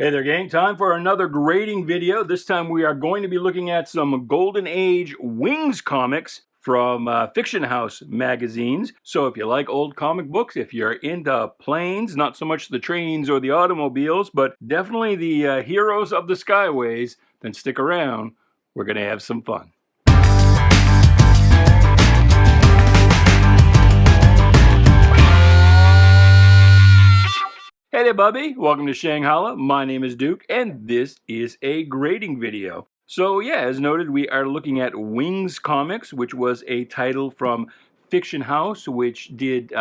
Hey there, gang. Time for another grading video. This time we are going to be looking at some Golden Age Wings comics from Fiction House magazines. So if you like old comic books, if you're into planes, not so much the trains or the automobiles, but definitely the heroes of the skyways, then stick around. We're going to have some fun. Hey there, Bubby. Welcome to Shanghala. My name is Duke, and this is a grading video. So yeah, as noted, we are looking at Wings Comics, which was a title from Fiction House, which did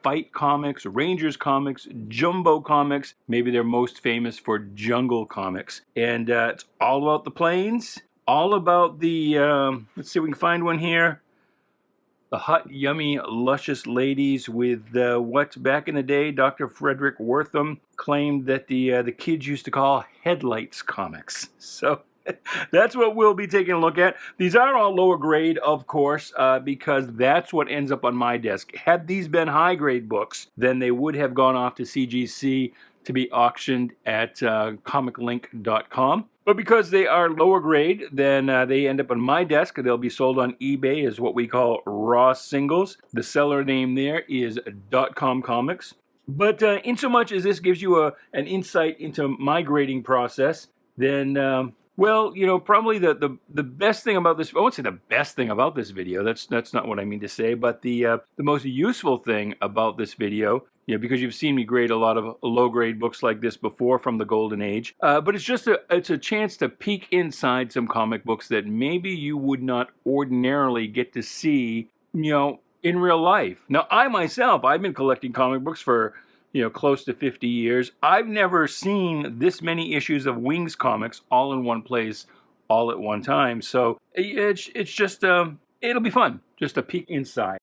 Fight Comics, Rangers Comics, Jumbo Comics. Maybe they're most famous for Jungle Comics. And it's all about the planes, all about the, let's see if we can find one here. The hot, yummy, luscious ladies with what back in the day Dr. Frederick Wortham claimed that the kids used to call headlights comics. So that's what we'll be taking a look at. These are all lower grade, of course, because that's what ends up on my desk. Had these been high grade books, then they would have gone off to CGC to be auctioned at comiclink.com. But because they are lower grade, then they end up on my desk. They'll be sold on eBay as what we call raw singles. The seller name there is DotCom Comics. But in so much as this gives you an insight into my grading process, then well, you know, probably the best thing about this, I won't say the best thing about this video, that's not what I mean to say, but the most useful thing about this video, you know, because you've seen me grade a lot of low-grade books like this before from the Golden Age, but it's a chance to peek inside some comic books that maybe you would not ordinarily get to see, you know, in real life. Now, I myself, I've been collecting comic books for, you know, close to 50 years. I've never seen this many issues of Wings comics all in one place, all at one time. So it's just, it'll be fun, just a peek inside.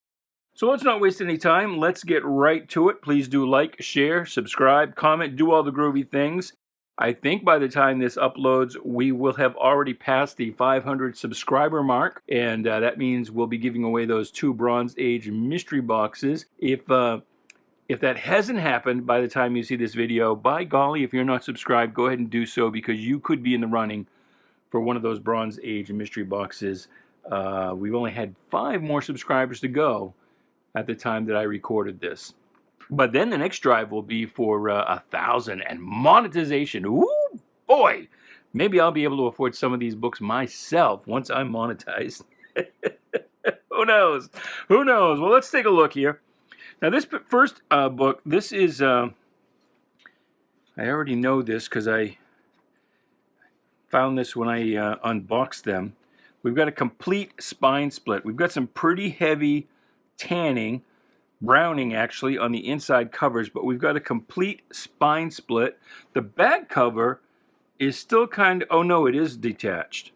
So let's not waste any time. Let's get right to it. Please do like, share, subscribe, comment, do all the groovy things. I think by the time this uploads, we will have already passed the 500 subscriber mark, and that means we'll be giving away those 2 Bronze Age mystery boxes. If that hasn't happened by the time you see this video, by golly, if you're not subscribed, go ahead and do so, because you could be in the running for one of those Bronze Age mystery boxes. We've only had 5 more subscribers to go at the time that I recorded this. But then the next drive will be for 1,000 and monetization. Ooh, boy! Maybe I'll be able to afford some of these books myself once I'm monetized. Who knows? Who knows? Well, let's take a look here. Now, this first book, this is, I already know this because I found this when I unboxed them. We've got a complete spine split. We've got some pretty heavy tanning, browning actually, on the inside covers, but we've got a complete spine split. The back cover is still kind of, oh no, it is detached.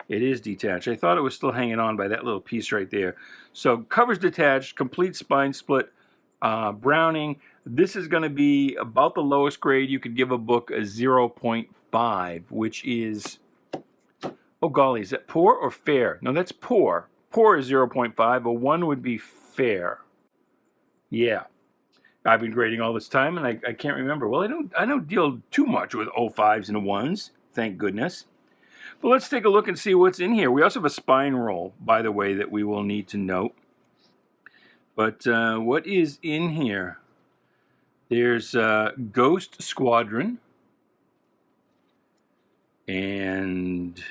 It is detached. I thought it was still hanging on by that little piece right there. So cover's detached, complete spine split, browning. This is going to be about the lowest grade you could give a book, a 0.5, which is, oh golly, is that poor or fair? No, that's poor. Poor is 0.5. A 1 would be fair. Yeah. I've been grading all this time, and I can't remember. Well, I don't deal too much with 05s and 1s, thank goodness. But let's take a look and see what's in here. We also have a spine roll, by the way, that we will need to note. But what is in here? There's Ghost Squadron and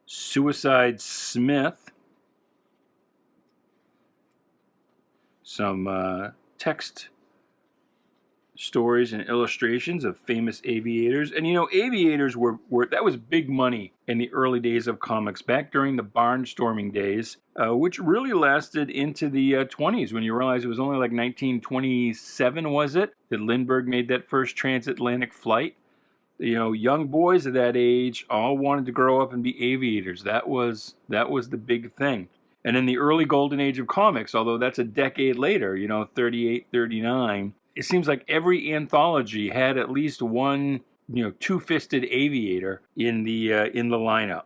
Suicide Smith. Some text stories and illustrations of famous aviators. And you know, aviators were that was big money in the early days of comics, back during the barnstorming days, which really lasted into the 20s, when you realize it was only like 1927, was it, that Lindbergh made that first transatlantic flight. You know, young boys of that age all wanted to grow up and be aviators. That was the big thing. And in the early golden age of comics, although that's a decade later, you know, 38, 39, it seems like every anthology had at least one, you know, two-fisted aviator in the lineup.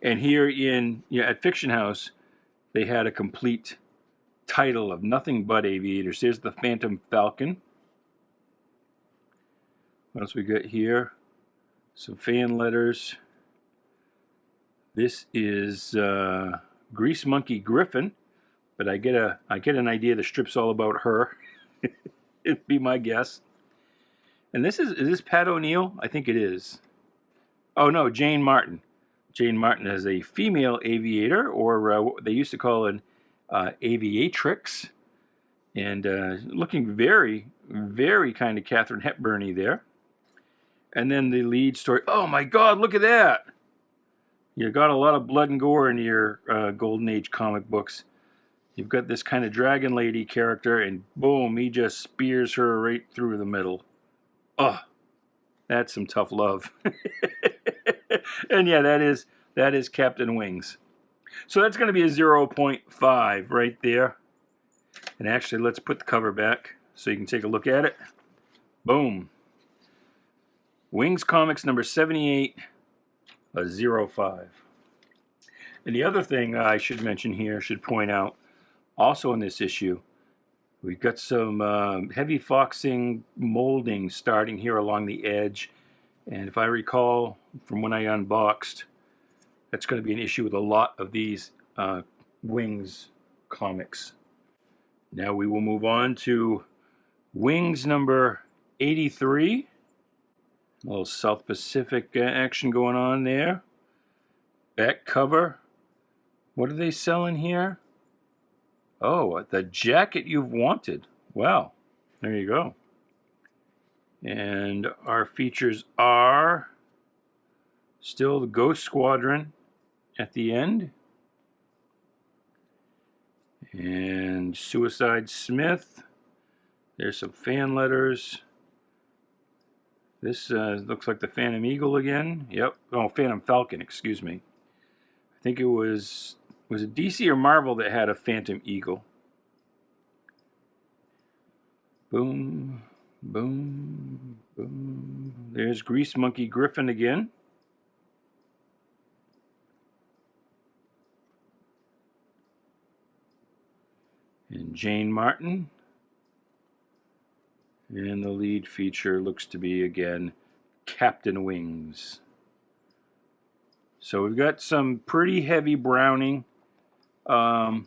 And here at Fiction House, they had a complete title of nothing but aviators. Here's the Phantom Falcon. What else we got here? Some fan letters. This is Grease Monkey Griffin, but I get an idea the strip's all about her. It'd be my guess. And is this Pat O'Neill? I think it is. Oh no, Jane Martin. Jane Martin is a female aviator, or what they used to call an aviatrix, and looking very, very kind of Katharine Hepburn-y there. And then the lead story. Oh my God, look at that! You got a lot of blood and gore in your Golden Age comic books. You've got this kind of dragon lady character, and boom, he just spears her right through the middle. Oh, that's some tough love. And yeah, that is Captain Wings. So that's going to be a 0.5 right there. And actually, let's put the cover back so you can take a look at it. Boom. Wings Comics number 78, a 0.5. And the other thing I should mention here, should point out, also in this issue, we've got some heavy foxing molding starting here along the edge. And if I recall from when I unboxed, that's going to be an issue with a lot of these Wings comics. Now we will move on to Wings number 83. A little South Pacific action going on there. Back cover. What are they selling here? Oh, the jacket you've wanted. Well, there you go. And our features are still the Ghost Squadron at the end. And Suicide Smith. There's some fan letters. This looks like the Phantom Eagle again. Yep. Oh, Phantom Falcon, excuse me. I think it was it DC or Marvel that had a Phantom Eagle? Boom, boom, boom. There's Grease Monkey Griffin again. And Jane Martin. And the lead feature looks to be, again, Captain Wings. So we've got some pretty heavy browning. Not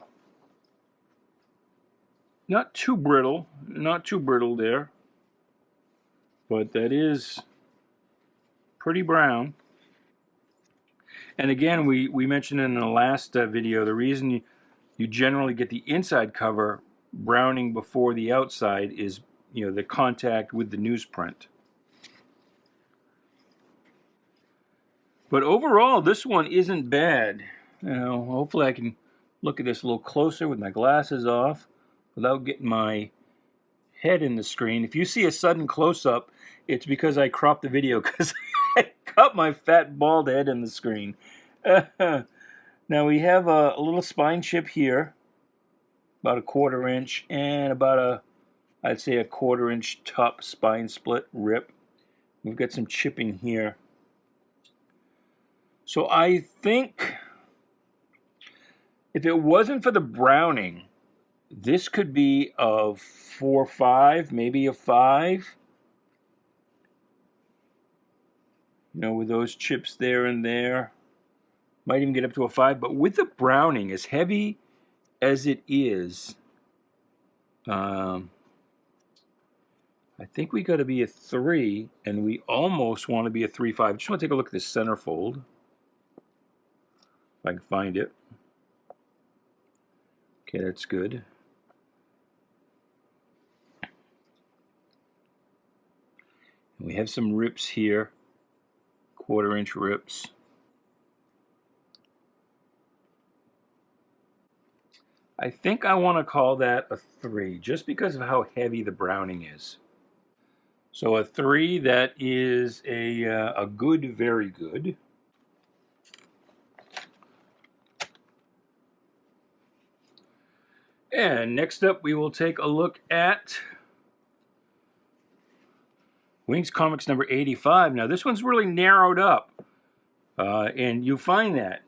too brittle there. But that is pretty brown. And again, we mentioned in the last video, the reason you generally get the inside cover browning before the outside is, you know, the contact with the newsprint. But overall, this one isn't bad. You know, hopefully I can look at this a little closer with my glasses off without getting my head in the screen. If you see a sudden close-up, it's because I cropped the video because I got my fat bald head in the screen. Now we have a little spine chip here, about a 1/4 inch, and about I'd say a 1/4 inch top spine split rip. We've got some chipping here. So I think if it wasn't for the browning, this could be a 4.5, maybe a 5. You know, with those chips there and there. Might even get up to a 5. But with the browning, as heavy as it is, I think we got to be a 3, and we almost want to be a 3.5. Just want to take a look at this centerfold. If I can find it. Okay, that's good. And we have some rips here, 1/4 inch rips. I think I want to call that a 3, just because of how heavy the browning is. So a 3, that is a good, very good. And next up, we will take a look at Wings Comics number 85. Now, this one's really narrowed up. And you find that.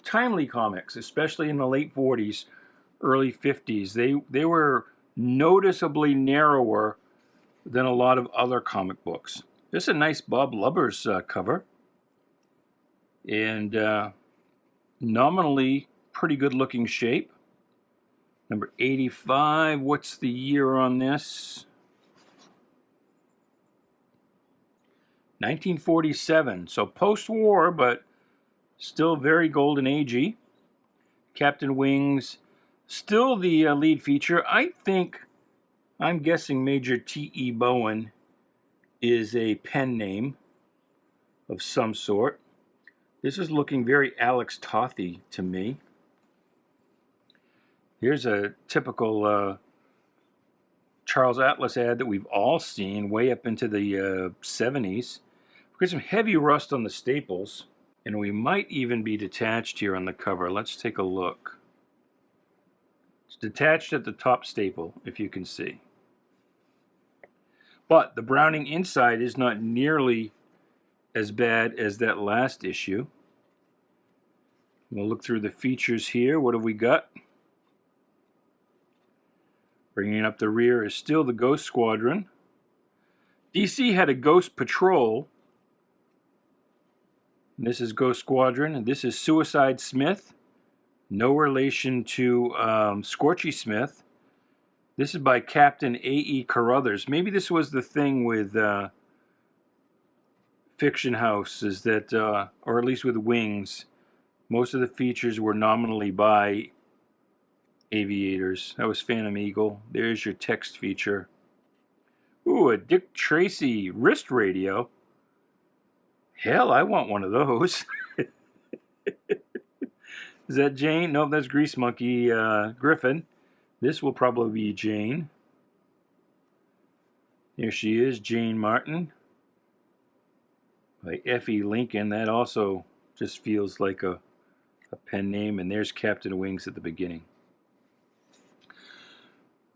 Timely comics, especially in the late 40s, early 50s, they were noticeably narrower than a lot of other comic books. This is a nice Bob Lubbers cover, and nominally pretty good looking shape. Number 85. What's the year on this? 1947. So post-war, but still very golden agey. Captain Wings, still the lead feature. I'm guessing Major T.E. Bowen is a pen name of some sort. This is looking very Alex Tothy to me. Here's a typical Charles Atlas ad that we've all seen way up into the 70s. We've got some heavy rust on the staples, and we might even be detached here on the cover. Let's take a look. It's detached at the top staple, if you can see. But the browning inside is not nearly as bad as that last issue. We'll look through the features here. What have we got? Bringing up the rear is still the Ghost Squadron. DC had a Ghost Patrol. And this is Ghost Squadron, and this is Suicide Smith. No relation to Scorchy Smith. This is by Captain A.E. Carruthers. Maybe this was the thing with Fiction House, is that, or at least with Wings, most of the features were nominally by aviators. That was Phantom Eagle. There's your text feature. Ooh, a Dick Tracy wrist radio. Hell, I want one of those. Is that Jane? Nope, that's Grease Monkey Griffin. This will probably be Jane. There she is, Jane Martin. By F.E. Lincoln. That also just feels like a pen name. And there's Captain Wings at the beginning.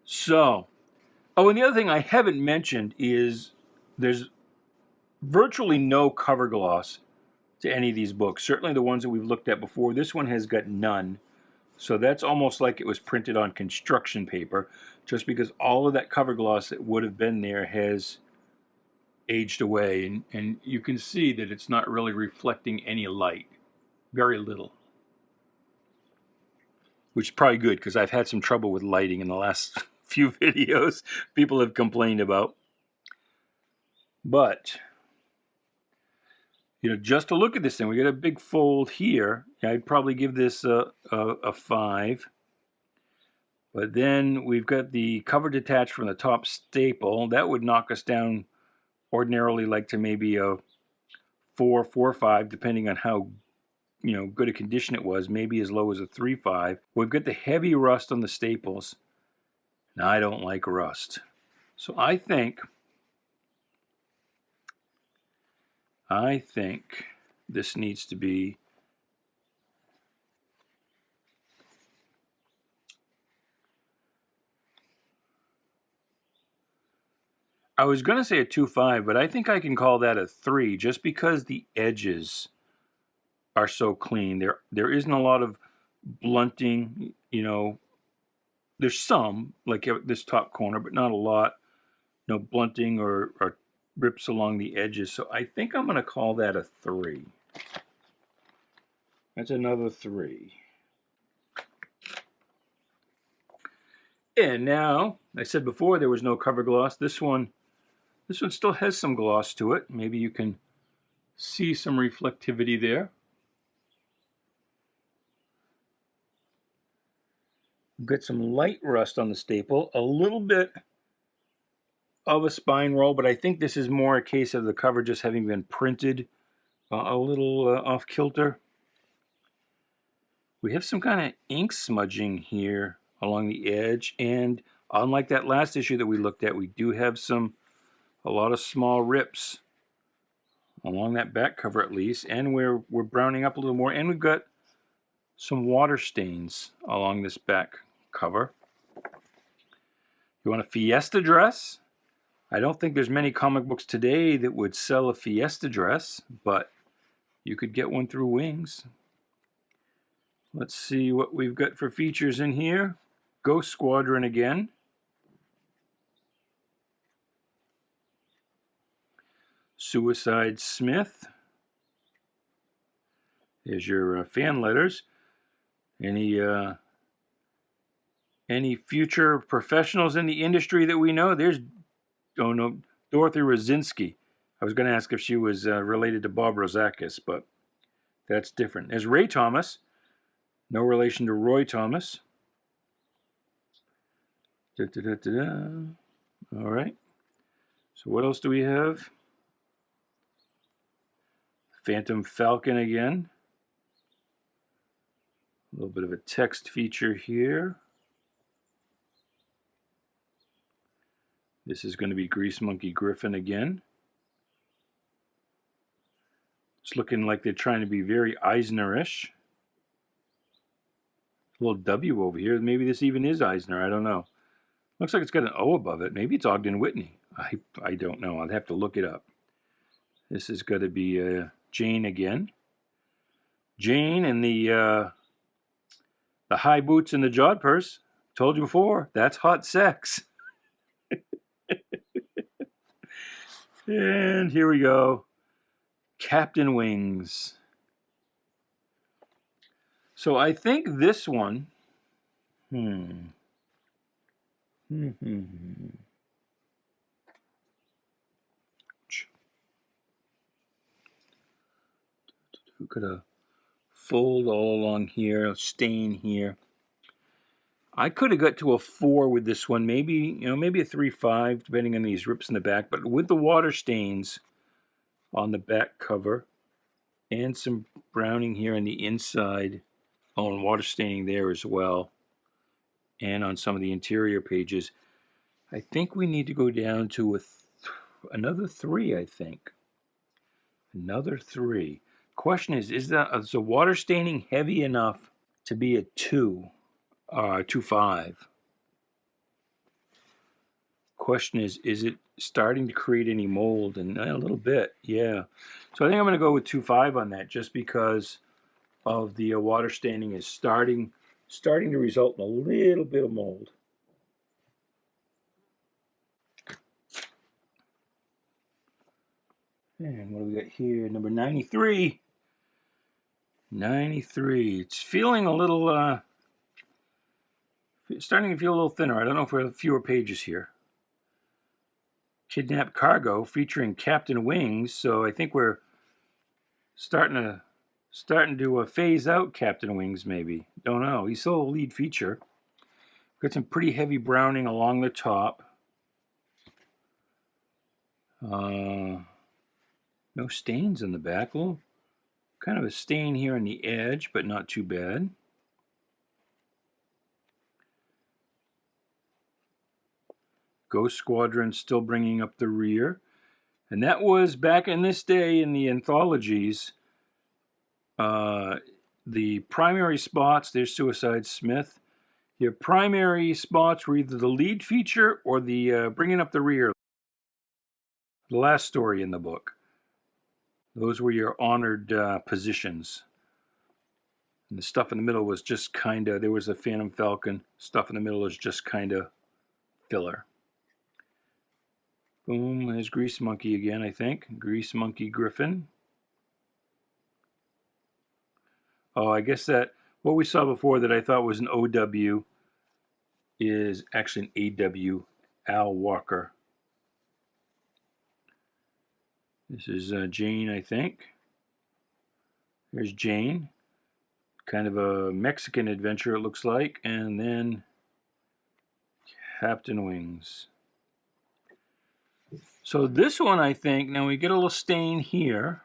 So, and the other thing I haven't mentioned is there's virtually no cover gloss to any of these books. Certainly the ones that we've looked at before. This one has got none. So that's almost like it was printed on construction paper, just because all of that cover gloss that would have been there has aged away. And you can see that it's not really reflecting any light. Very little. Which is probably good, because I've had some trouble with lighting in the last few videos people have complained about. But, just to look at this thing, we got a big fold here. I'd probably give this a 5. But then we've got the cover detached from the top staple. That would knock us down ordinarily like to maybe a 4, 4.5, depending on how good a condition it was. Maybe as low as a 3.5. We've got the heavy rust on the staples. Now, I don't like rust. So I think this needs to be I was going to say a 2.5, but I think I can call that a 3 just because the edges are so clean. There isn't a lot of blunting, There's some, like this top corner, but not a lot. No blunting or rips along the edges. So I think I'm going to call that a 3. That's another 3. And now, I said before there was no cover gloss. This one still has some gloss to it. Maybe you can see some reflectivity there. Got some light rust on the staple, a little bit of a spine roll, but I think this is more a case of the cover just having been printed a little off kilter. We have some kind of ink smudging here along the edge, and unlike that last issue that we looked at, we do have a lot of small rips along that back cover at least, and we're browning up a little more, and we've got some water stains along this back cover. You want a Fiesta dress? I don't think there's many comic books today that would sell a Fiesta dress, but you could get one through Wings. Let's see what we've got for features in here. Ghost Squadron again. Suicide Smith. There's your fan letters. Any future professionals in the industry that we know? There's, oh no, Dorothy Rosinski. I was going to ask if she was related to Bob Rozakis, but that's different. There's Ray Thomas. No relation to Roy Thomas. Da, da, da, da, da. All right. So what else do we have? Phantom Falcon again. A little bit of a text feature here. This is going to be Grease Monkey Griffin again. It's looking like they're trying to be very Eisner-ish. A little W over here. Maybe this even is Eisner. I don't know. Looks like it's got an O above it. Maybe it's Ogden Whitney. I don't know. I'll have to look it up. This is going to be Jane again. Jane and the high boots and the jodhpurs. Told you before, that's hot sex. And here we go. Captain Wings. So I think this one, We've got a fold all along here, a stain here. I could have got to a 4 with this one, maybe a 3.5, depending on these rips in the back. But with the water stains on the back cover and some browning here on the inside, and water staining there as well, and on some of the interior pages, I think we need to go down to another 3. I think another 3. Question is the water staining heavy enough to be a 2.5? Question is it starting to create any mold? And a little bit, yeah. So I think I'm going to go with 2.5 on that, just because of the water staining is starting to result in a little bit of mold. And what do we got here? Number 93. 93. It's feeling a little, starting to feel a little thinner. I don't know if we have fewer pages here. Kidnapped Cargo featuring Captain Wings. So I think we're starting to phase out Captain Wings, maybe. Don't know. He's still a lead feature. Got some pretty heavy browning along the top. No stains in the back. Well, kind of a stain here on the edge, but not too bad. Ghost Squadron still bringing up the rear. And that was back in this day in the anthologies. The primary spots, there's Suicide Smith. Your primary spots were either the lead feature or the bringing up the rear. The last story in the book. Those were your honored positions. And the stuff in the middle was just kind of, there was a Phantom Falcon. Stuff in the middle was just kind of filler. Boom, there's Grease Monkey again, I think. Grease Monkey Griffin. Oh, I guess that what we saw before that I thought was an OW is actually an AW, Al Walker. This is Jane, I think. There's Jane. Kind of a Mexican adventure, it looks like. And then Captain Wings. So this one, I think, now we get a little stain here.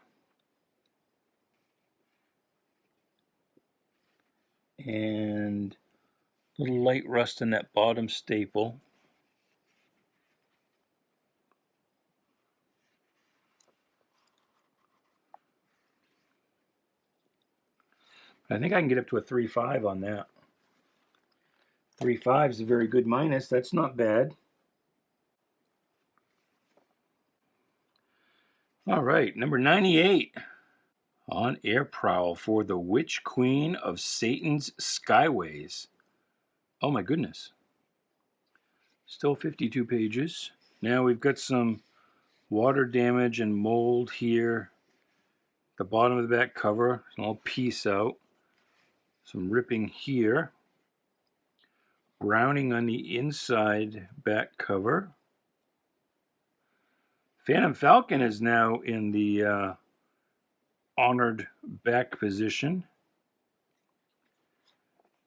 And a little light rust in that bottom staple. I think I can get up to a 3.5 on that. 3.5 is a very good minus. That's not bad. All right, number 98. On air prowl for the Witch Queen of Satan's Skyways. Oh my goodness. Still 52 pages. Now we've got some Water damage and mold here. The bottom of the back cover, a little piece out. Some ripping here. Browning on the inside back cover. Phantom Falcon is now in the honored back position,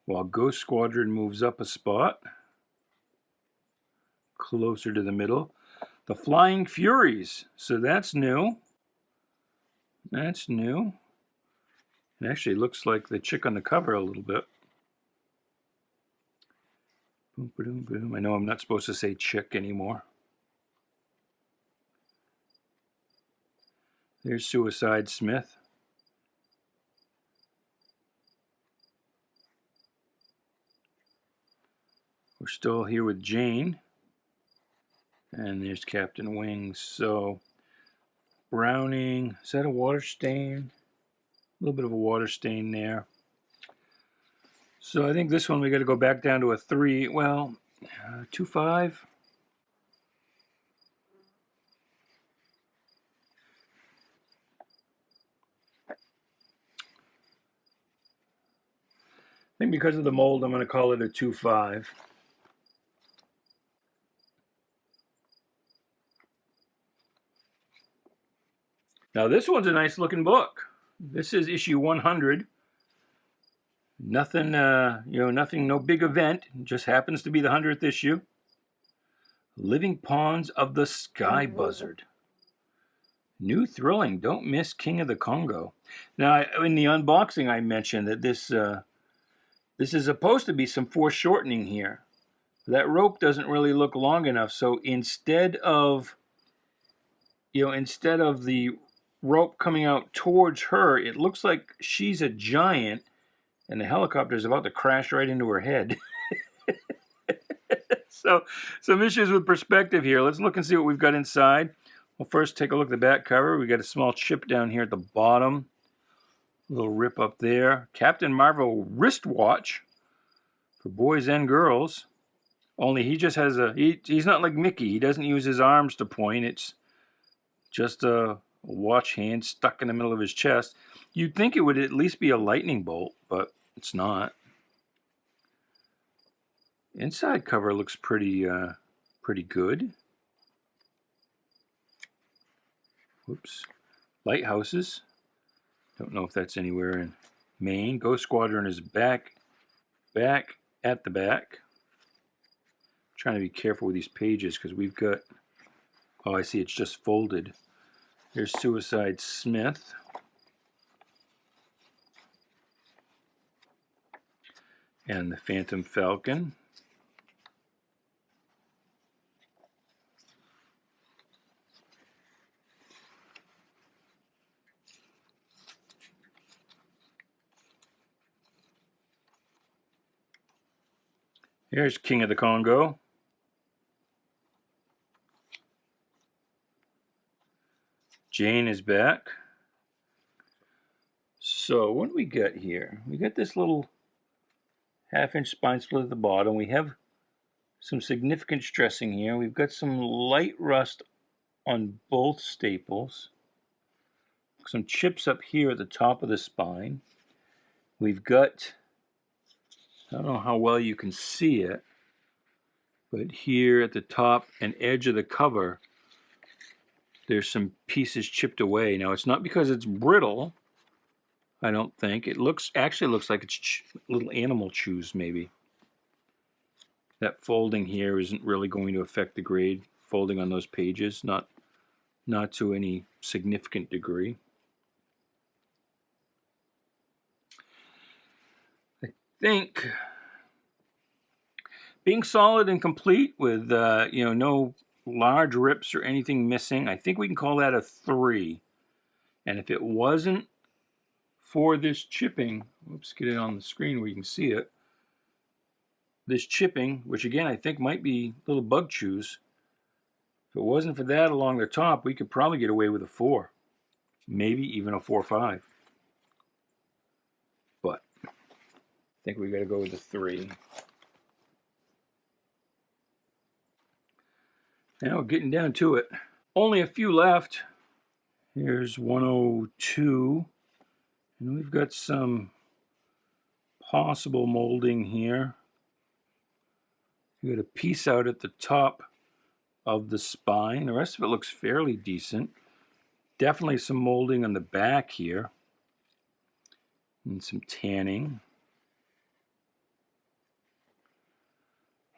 while Ghost Squadron moves up a spot, closer to the middle. The Flying Furies, so that's new. That's new. It actually looks like the chick on the cover a little bit. Boom, boom, boom. I know I'm not supposed to say chick anymore. There's Suicide Smith. We're still here with Jane. And there's Captain Wings. So, browning. Is that a water stain? A little bit of a water stain there. So I think this one we got to go back down to a 3. Well, 2.5. I think because of the mold, I'm going to call it a 2.5. Now this one's a nice looking book. This is issue 100. Nothing, nothing, no big event. It just happens to be the 100th issue. Living Pawns of the Sky Buzzard. New thrilling. Don't miss King of the Congo. Now, in the unboxing, I mentioned that this is supposed to be some foreshortening here. That rope doesn't really look long enough, so instead of the rope coming out towards her, it looks like she's a giant and the helicopter is about to crash right into her head. So, some issues with perspective here. Let's look and see what we've got inside. Well, first take a look at the back cover. We got a small chip down here at the bottom. A little rip up there. Captain Marvel wristwatch for boys and girls. Only he just has he's not like Mickey. He doesn't use his arms to point. It's just a watch hand stuck in the middle of his chest. You'd think it would at least be a lightning bolt, but it's not. Inside cover looks pretty good. Whoops. Lighthouses. Don't know if that's anywhere in Maine. Ghost Squadron is back at the back. Trying to be careful with these pages because we've got, oh, I see, it's just folded. There's Suicide Smith. And the Phantom Falcon. Here's King of the Congo. Jane is back. So what do we got here? We got this little half-inch spine split at the bottom. We have some significant stressing here. We've got some light rust on both staples. Some chips up here at the top of the spine. We've got, I don't know how well you can see it, but here at the top and edge of the cover, there's some pieces chipped away. Now, it's not because it's brittle, I don't think. It actually looks like it's little animal chews, maybe. That folding here isn't really going to affect the grade. Folding on those pages, not to any significant degree. I think being solid and complete with no large rips or anything missing, I think we can call that a 3. And if it wasn't for this chipping, oops, get it on the screen where you can see it. This chipping, which again I think might be little bug chews, if it wasn't for that along the top, we could probably get away with a 4. Maybe even a 4.5. But I think we got to go with a 3. Now we're getting down to it. only a few left. Here's 102. And we've got some possible molding here. You got a piece out at the top of the spine. The rest of it looks fairly decent. Definitely some molding on the back here. And some tanning.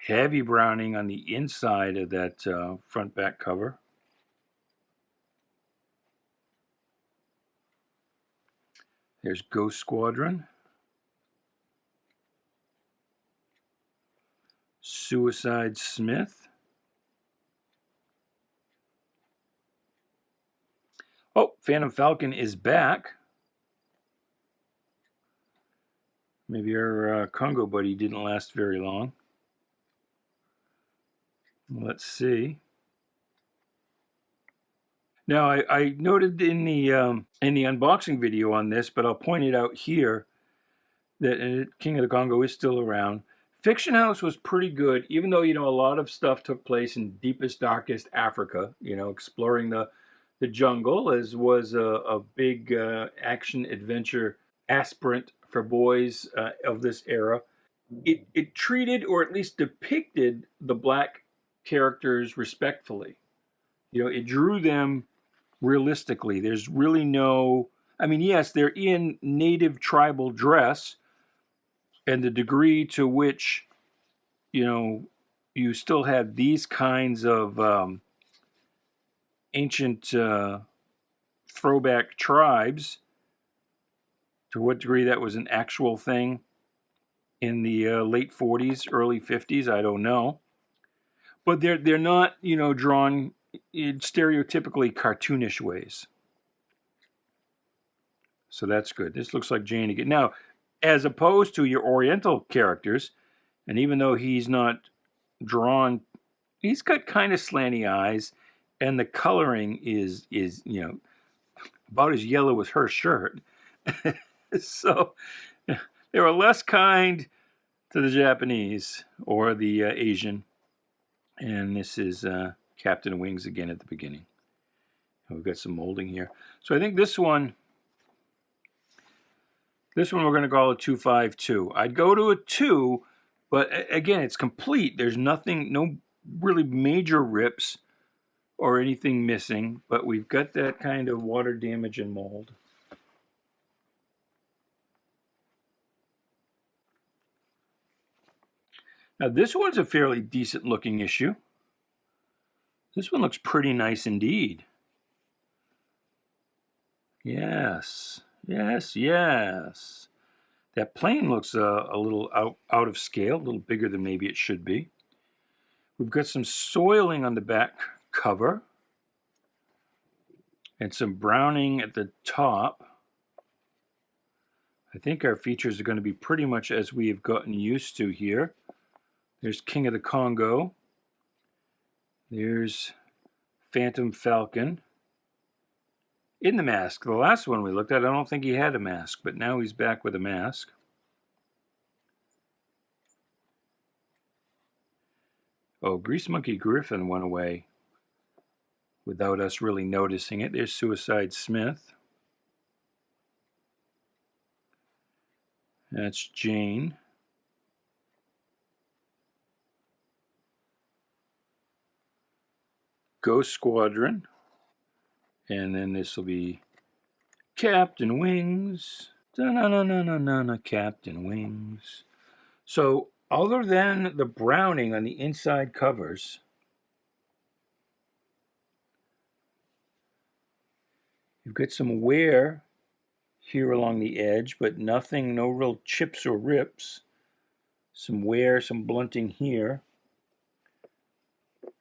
Heavy browning on the inside of that front back cover. There's Ghost Squadron. Suicide Smith. Oh, Phantom Falcon is back. Maybe our Congo buddy didn't last very long. Let's see. Now, I noted in the unboxing video on this, but I'll point it out here, that King of the Congo is still around. Fiction House was pretty good, even though, a lot of stuff took place in deepest, darkest Africa, exploring the jungle, as was a big action adventure aspirant for boys of this era. It treated, or at least depicted, the black characters respectfully. It drew them realistically. There's really no, yes, they're in native tribal dress, and the degree to which, you still have these kinds of ancient throwback tribes, to what degree that was an actual thing in the late 40s, early 50s, I don't know. But they're not, drawn in stereotypically cartoonish ways. So that's good. This looks like Jane again. Now, as opposed to your Oriental characters, and even though he's not drawn, he's got kind of slanty eyes, and the coloring is about as yellow as her shirt. So they were less kind to the Japanese or the Asian. And this is Captain Wings again at the beginning. And we've got some molding here. So I think this one we're going to call a 252. I'd go to a 2, but again, it's complete. There's nothing, no really major rips or anything missing, but we've got that kind of water damage and mold. Now this one's a fairly decent looking issue. This one looks pretty nice indeed. Yes, yes, yes. That plane looks a little out of scale, a little bigger than maybe it should be. We've got some soiling on the back cover and some browning at the top. I think our features are going to be pretty much as we have gotten used to here. There's King of the Congo. There's Phantom Falcon in the mask. The last one we looked at, I don't think he had a mask, but now he's back with a mask. Oh, Grease Monkey Griffin went away without us really noticing it. There's Suicide Smith. That's Jane. Ghost Squadron. And then this will be Captain Wings. Da-na-na-na-na-na, Captain Wings. So, other than the browning on the inside covers, you've got some wear here along the edge, but nothing, no real chips or rips. Some wear, some blunting here.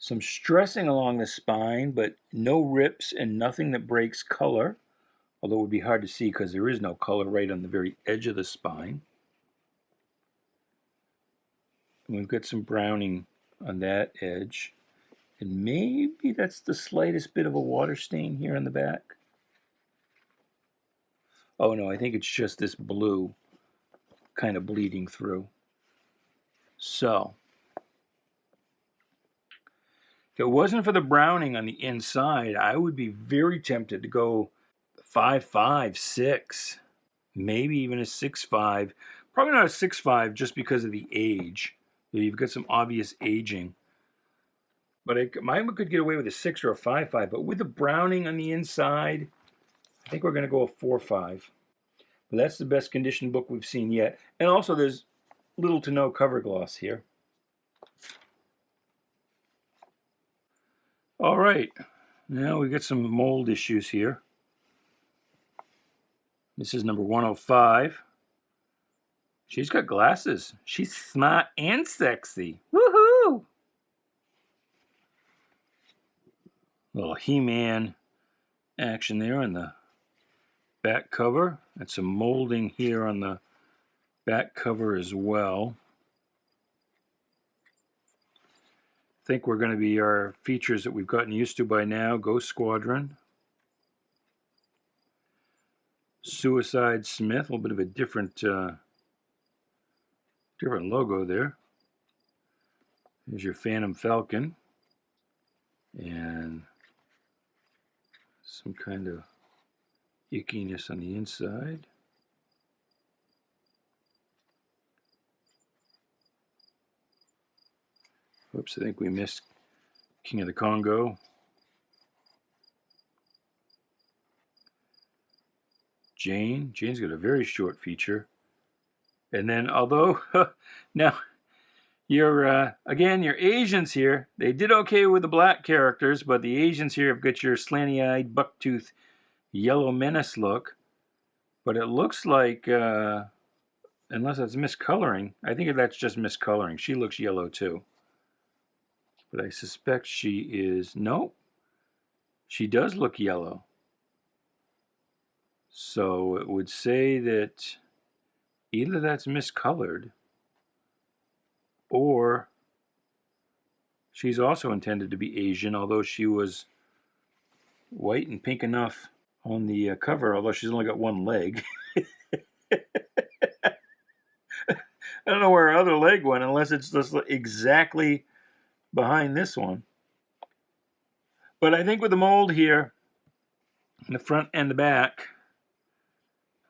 Some stressing along the spine, but no rips and nothing that breaks color. Although it would be hard to see because there is no color right on the very edge of the spine. And we've got some browning on that edge. And maybe that's the slightest bit of a water stain here on the back. Oh no, I think it's just this blue kind of bleeding through. So, If it wasn't for the browning on the inside, I would be very tempted to go 5.5, 6, maybe even a 6.5. Probably not a 6.5 just because of the age. You've got some obvious aging. But mine could get away with a 6 or a 5.5. But with the browning on the inside, I think we're going to go a 4.5. But that's the best conditioned book we've seen yet. And also there's little to no cover gloss here. All right, now we got some mold issues here. This is number 105. She's got glasses. She's smart and sexy. Woohoo! Little He-Man action there on the back cover. And some molding here on the back cover as well. I think we're going to be our features that we've gotten used to by now. Ghost Squadron. Suicide Smith, a little bit of a different logo there. There's your Phantom Falcon. And some kind of ickiness on the inside. Oops, I think we missed King of the Congo. Jane's got a very short feature. And then, although, now, your Asians here, they did okay with the black characters, but the Asians here have got your slanty-eyed, bucktooth, yellow menace look. But it looks like, unless it's miscoloring, I think that's just miscoloring. She looks yellow too. But I suspect she is, no, she does look yellow. So it would say that either that's miscolored or she's also intended to be Asian, although she was white and pink enough on the cover, although she's only got one leg. I don't know where her other leg went, unless it's just exactly behind this one. But I think with the mold here, in the front and the back,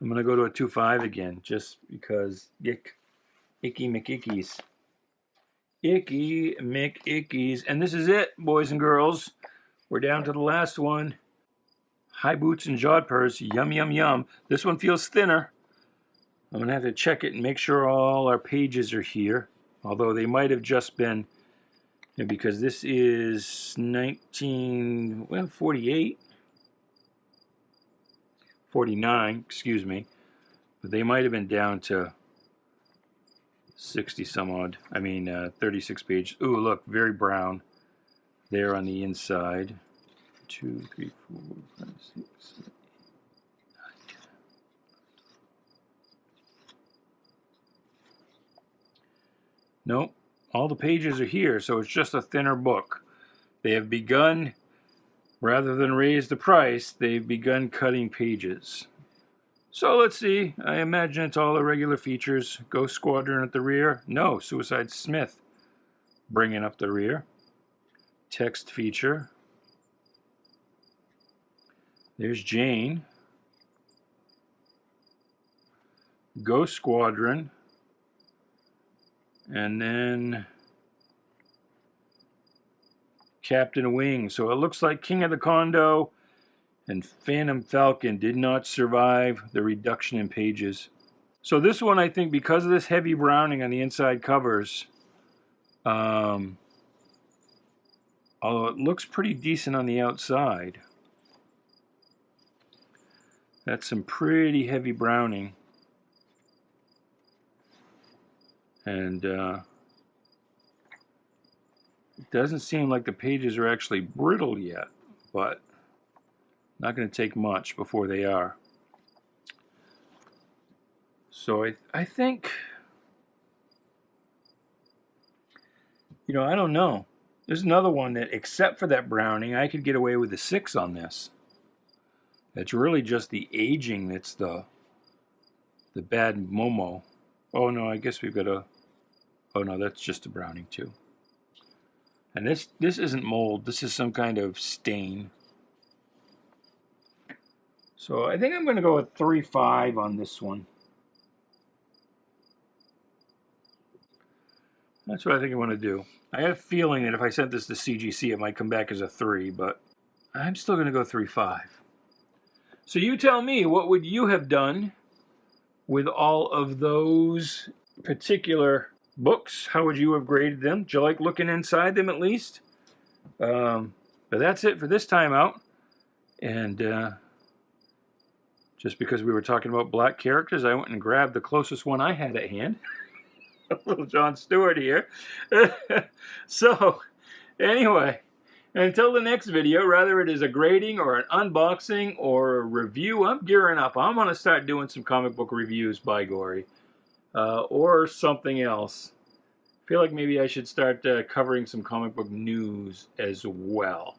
I'm going to go to a 2.5 again, just because Icky McIckies. Icky McIckies. And this is it, boys and girls. We're down to the last one. High boots and jodhpurs. Yum, yum, yum. This one feels thinner. I'm going to have to check it and make sure all our pages are here. Although they might have just been, because this is 48. 49, excuse me. But they might have been down to 60 some odd. 36 pages. Ooh, look, very brown there on the inside. 2, 3, 4, 5, 6, 7, 8, 9, 10. Nope, all the pages are here, so it's just a thinner book. They have begun, rather than raise the price, they've begun cutting pages. So let's see. I imagine it's all the regular features. Ghost Squadron at the rear. No, Suicide Smith bringing up the rear. Text feature. There's Jane. Ghost Squadron. And then Captain Wing. So it looks like King of the Condo and Phantom Falcon did not survive the reduction in pages. So this one, I think, because of this heavy browning on the inside covers, although it looks pretty decent on the outside, that's some pretty heavy browning. And it doesn't seem like the pages are actually brittle yet, but not going to take much before they are. So I think, I don't know. There's another one that, except for that browning, I could get away with a 6 on this. It's really just the aging that's the bad Momo. Oh no, I guess we've got a, oh no, that's just a browning too. And this isn't mold, this is some kind of stain. So I think I'm going to go with 3.5 on this one. That's what I think I want to do. I have a feeling that if I sent this to CGC, it might come back as a 3, but I'm still going to go 3.5. So you tell me, what would you have done with all of those particular books? How would you have graded them? Do you like looking inside them at least? But that's it for this time out. And just because we were talking about black characters, I went and grabbed the closest one I had at hand. Little John Stewart here. So, anyway, until the next video, whether it is a grading or an unboxing or a review, I'm gearing up. I'm going to start doing some comic book reviews, by gory, or something else. I feel like maybe I should start covering some comic book news as well.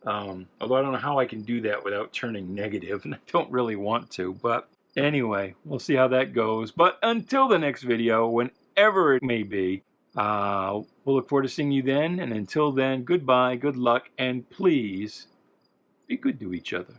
Although I don't know how I can do that without turning negative, and I don't really want to. But anyway, we'll see how that goes. But until the next video, whenever it may be, we'll look forward to seeing you then. And until then, goodbye, good luck, and please be good to each other.